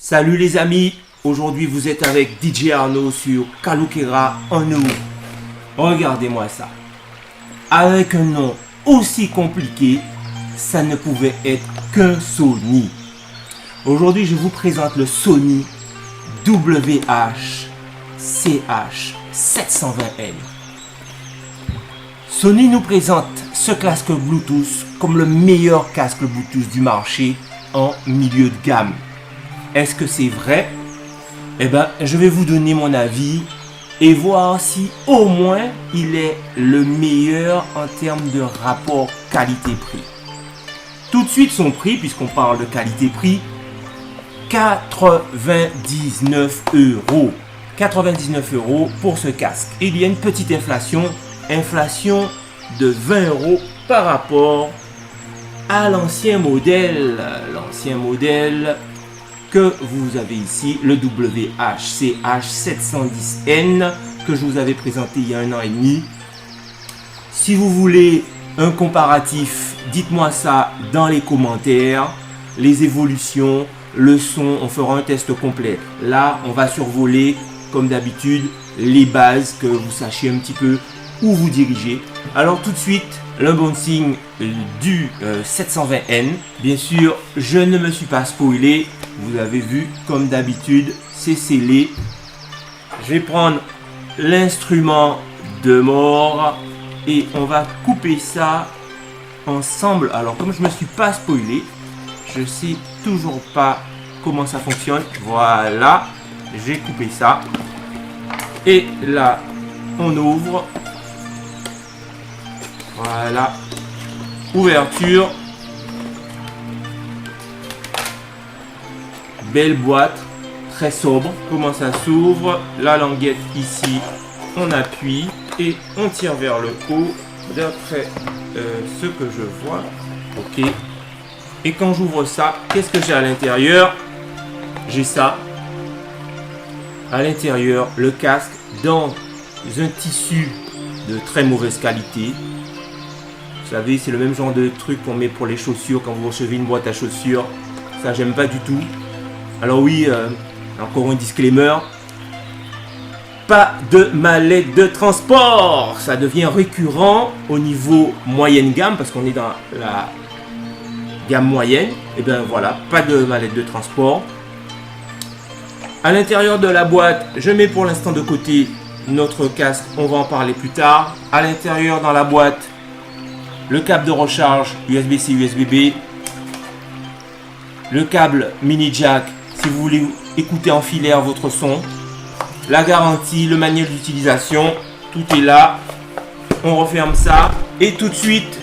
Salut les amis, aujourd'hui vous êtes avec DJ Arnaud sur Kalukera en nous. Regardez-moi ça. Avec un nom aussi compliqué, ça ne pouvait être qu'un Sony. Aujourd'hui je vous présente le Sony WH-CH720N. Sony nous présente ce casque Bluetooth comme le meilleur casque Bluetooth du marché en milieu de gamme. Est-ce que c'est vrai? Eh bien, je vais vous donner mon avis et voir si au moins il est le meilleur en termes de rapport qualité-prix. Tout de suite son prix, puisqu'on parle de qualité-prix, 99 €. 99 € pour ce casque. Il y a une petite inflation de 20 € par rapport à l'ancien modèle. L'ancien modèle que vous avez ici, le WH-CH710N, que je vous avais présenté il y a 1 an et demi. Si vous voulez un comparatif, dites-moi ça dans les commentaires. Les évolutions, le son, on fera un test complet. Là, on va survoler, comme d'habitude, les bases, que vous sachiez un petit peu où vous dirigez. Alors tout de suite, l'unboxing du 720N. Bien sûr, je ne me suis pas spoilé. Vous avez vu, comme d'habitude, c'est scellé. Je vais prendre l'instrument de mort et on va couper ça ensemble. Alors, comme je ne me suis pas spoilé, je sais toujours pas comment ça fonctionne. Voilà, j'ai coupé ça. Et là, on ouvre. Voilà, ouverture. Belle boîte, très sobre. Comment ça s'ouvre? La languette ici, on appuie et on tire vers le haut d'après ce que je vois. Ok. Et quand j'ouvre ça, qu'est-ce que j'ai à l'intérieur? J'ai ça. À l'intérieur, le casque dans un tissu de très mauvaise qualité. Vous savez, c'est le même genre de truc qu'on met pour les chaussures quand vous recevez une boîte à chaussures. Ça, j'aime pas du tout. Alors oui, encore un disclaimer. Pas de mallette de transport. Ça devient récurrent au niveau moyenne gamme parce qu'on est dans la gamme moyenne. Et bien voilà, pas de mallette de transport. À l'intérieur de la boîte, je mets pour l'instant de côté notre casque. On va en parler plus tard. À l'intérieur dans la boîte, le câble de recharge USB-C, USB-B. Le câble mini jack si vous voulez écouter en filaire votre son. La garantie, le manuel d'utilisation, tout est là. On referme ça. Et tout de suite,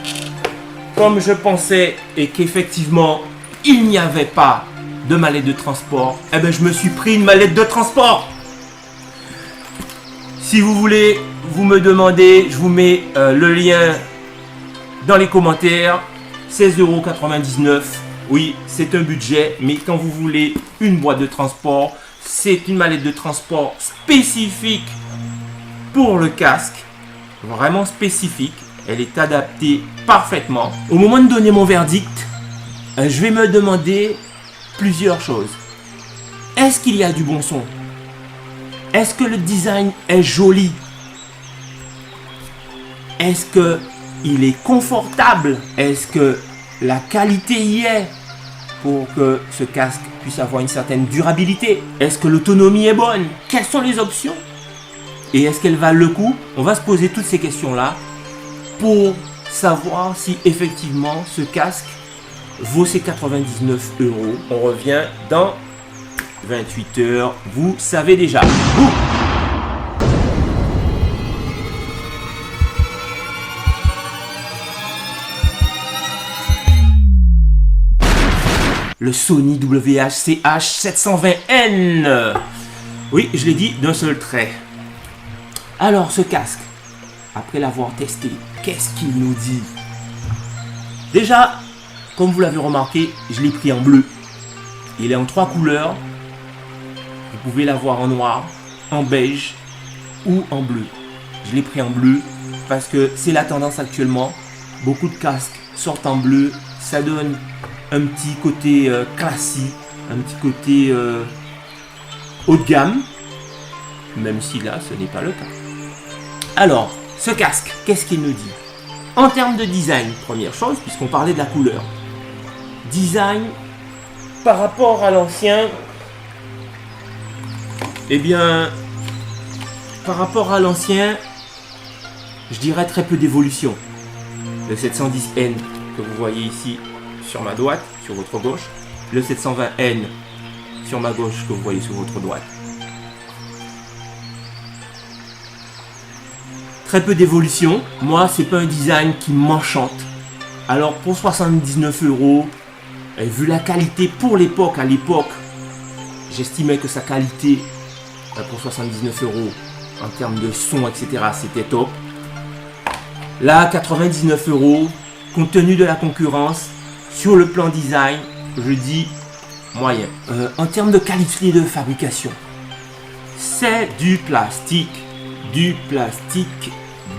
comme je pensais et qu'effectivement, il n'y avait pas de mallette de transport, eh ben, je me suis pris une mallette de transport. Si vous voulez, vous me demandez, je vous mets le lien dans les commentaires. 16,99 €. Oui, c'est un budget, mais quand vous voulez une boîte de transport, c'est une mallette de transport spécifique pour le casque. Vraiment spécifique. Elle est adaptée parfaitement. Au moment de donner mon verdict, je vais me demander plusieurs choses. Est-ce qu'il y a du bon son? Est-ce que le design est joli? Est-ce qu'il est confortable? Est-ce que la qualité y est pour que ce casque puisse avoir une certaine durabilité? Est-ce que l'autonomie est bonne? Quelles sont les options? Et est-ce qu'elles valent le coup? On va se poser toutes ces questions-là pour savoir si effectivement ce casque vaut ses 99 €. On revient dans 28 heures. Vous savez déjà. Ouh. Le Sony WH-CH720N. Oui, je l'ai dit d'un seul trait. Alors, ce casque, après l'avoir testé, qu'est-ce qu'il nous dit? Déjà, comme vous l'avez remarqué, je l'ai pris en bleu. Il est en 3 couleurs. Vous pouvez l'avoir en noir, en beige ou en bleu. Je l'ai pris en bleu parce que c'est la tendance actuellement. Beaucoup de casques sortent en bleu. Ça donne un petit côté classique, un petit côté haut de gamme, même si là ce n'est pas le cas. Alors, ce casque, qu'est-ce qu'il nous dit? En termes de design, première chose, puisqu'on parlait de la couleur. Design, par rapport à l'ancien, eh bien, par rapport à l'ancien, je dirais très peu d'évolution. Le 710N que vous voyez ici sur ma droite, sur votre gauche. Le 720N sur ma gauche que vous voyez sur votre droite. Très peu d'évolution. Moi, c'est pas un design qui m'enchante. Alors pour 79 €, et vu la qualité pour l'époque, à l'époque, j'estimais que sa qualité pour 79 € en termes de son, etc., c'était top. Là, 99 €, compte tenu de la concurrence, sur le plan design, je dis moyen. En termes de qualité de fabrication, c'est du plastique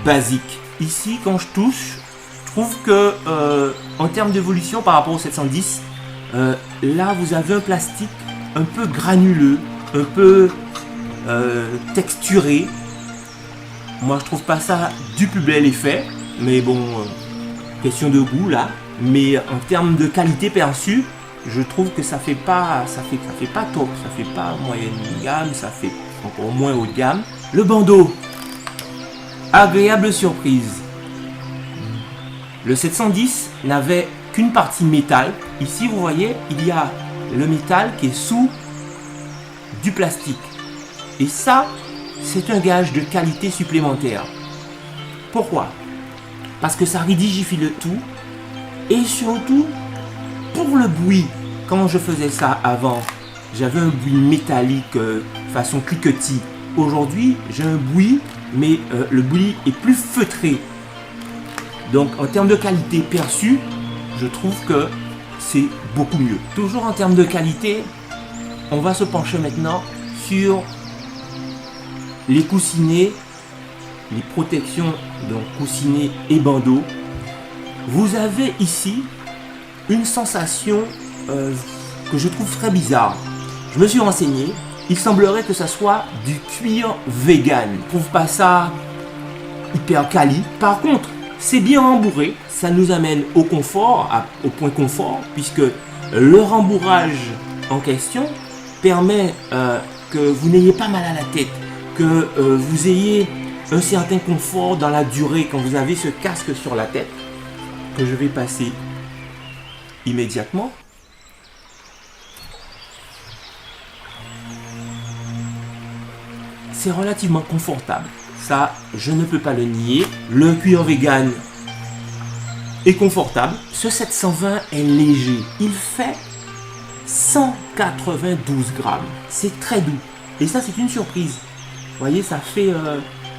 basique. Ici, quand je touche, je trouve que en termes d'évolution par rapport au 710, là vous avez un plastique un peu granuleux, un peu texturé. Moi je trouve pas ça du plus bel effet, mais bon, question de goût là. Mais en termes de qualité perçue, je trouve que ça fait pas top, ça fait pas moyenne gamme, ça fait encore moins haut de gamme. Le bandeau, agréable surprise. Le 710 n'avait qu'une partie métal. Ici, vous voyez, il y a le métal qui est sous du plastique. Et ça, c'est un gage de qualité supplémentaire. Pourquoi? Parce que ça rigidifie le tout. Et surtout, pour le bruit, quand je faisais ça avant, j'avais un bruit métallique façon cliquetis. Aujourd'hui, j'ai un bruit, mais le bruit est plus feutré. Donc, en termes de qualité perçue, je trouve que c'est beaucoup mieux. Toujours en termes de qualité, on va se pencher maintenant sur les coussinets, les protections, donc coussinets et bandeaux. Vous avez ici une sensation que je trouve très bizarre. Je me suis renseigné. Il semblerait que ça soit du cuir vegan. Je trouve pas ça hyper quali. Par contre, c'est bien rembourré. Ça nous amène au confort, au point confort, puisque le rembourrage en question permet que vous n'ayez pas mal à la tête, que vous ayez un certain confort dans la durée quand vous avez ce casque sur la tête, que je vais passer immédiatement. C'est relativement confortable. Ça, je ne peux pas le nier. Le cuir vegan est confortable. Ce 720 est léger. Il fait 192 grammes. C'est très doux. Et ça, c'est une surprise. Vous voyez, ça fait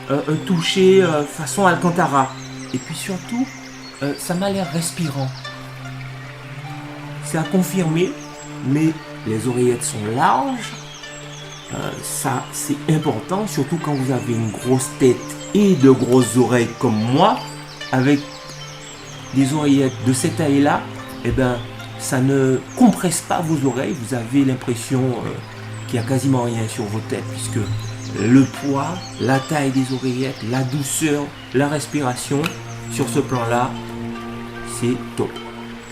un toucher façon Alcantara. Et puis surtout, ça m'a l'air respirant. C'est à confirmer, mais les oreillettes sont larges. Ça, c'est important, surtout quand vous avez une grosse tête et de grosses oreilles comme moi. Avec des oreillettes de cette taille-là, eh ben, ça ne compresse pas vos oreilles. Vous avez l'impression qu'il n'y a quasiment rien sur vos têtes, puisque le poids, la taille des oreillettes, la douceur, la respiration, sur ce plan-là, c'est top.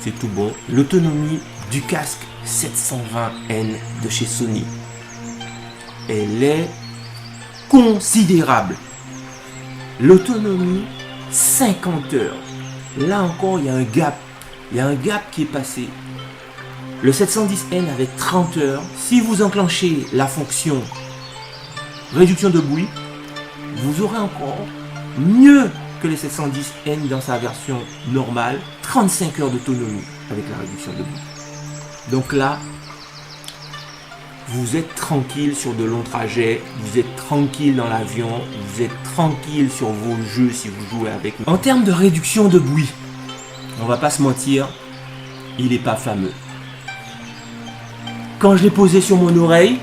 C'est tout bon. L'autonomie du casque 720N de chez Sony, elle est considérable. L'autonomie, 50 heures. Là encore, il y a un gap. Il y a un gap qui est passé. Le 710N avait 30 heures. Si vous enclenchez la fonction réduction de bruit, vous aurez encore mieux que les 710N dans sa version normale. 35 heures d'autonomie avec la réduction de bruit. Donc là, vous êtes tranquille sur de longs trajets, vous êtes tranquille dans l'avion, vous êtes tranquille sur vos jeux si vous jouez avec. En termes de réduction de bruit, on va pas se mentir, il n'est pas fameux. Quand je l'ai posé sur mon oreille,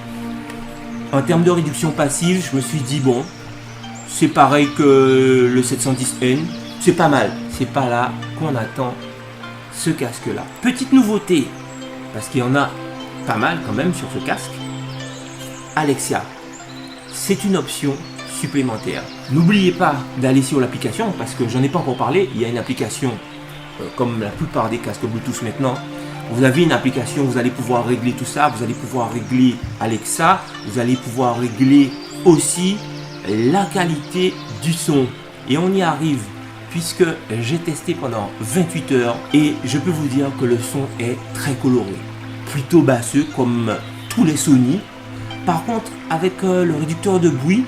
en termes de réduction passive, je me suis dit bon, c'est pareil que le 710N, c'est pas mal. C'est pas là qu'on attend ce casque-là. Petite nouveauté, parce qu'il y en a pas mal quand même sur ce casque. Alexa, c'est une option supplémentaire. N'oubliez pas d'aller sur l'application parce que j'en ai pas encore parlé. Il y a une application comme la plupart des casques Bluetooth maintenant. Vous avez une application, vous allez pouvoir régler tout ça. Vous allez pouvoir régler Alexa. Vous allez pouvoir régler aussi la qualité du son. Et on y arrive puisque j'ai testé pendant 28 heures et je peux vous dire que le son est très coloré. Plutôt basseux comme tous les Sony. Par contre, avec le réducteur de bruit,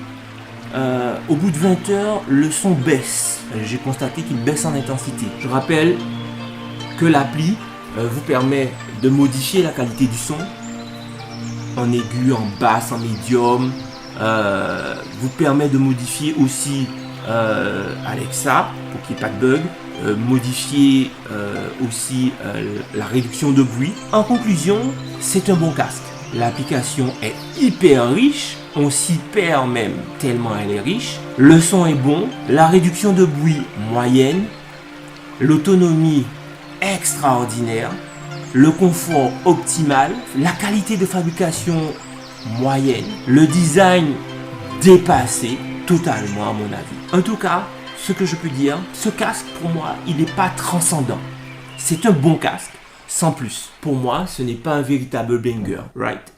au bout de 20 heures, le son baisse. J'ai constaté qu'il baisse en intensité. Je rappelle que l'appli vous permet de modifier la qualité du son en aigu, en basse, en médium. Vous permet de modifier aussi Alexa pour qu'il n'y ait pas de bug. Modifier aussi la réduction de bruit. En conclusion, c'est un bon casque. L'application est hyper riche, on s'y perd même tellement elle est riche. Le son est bon, la réduction de bruit moyenne, l'autonomie extraordinaire, le confort optimal, la qualité de fabrication moyenne, le design dépassé totalement à mon avis. En tout cas, ce que je peux dire, ce casque pour moi, il n'est pas transcendant. C'est un bon casque. Sans plus. Pour moi, ce n'est pas un véritable banger, right?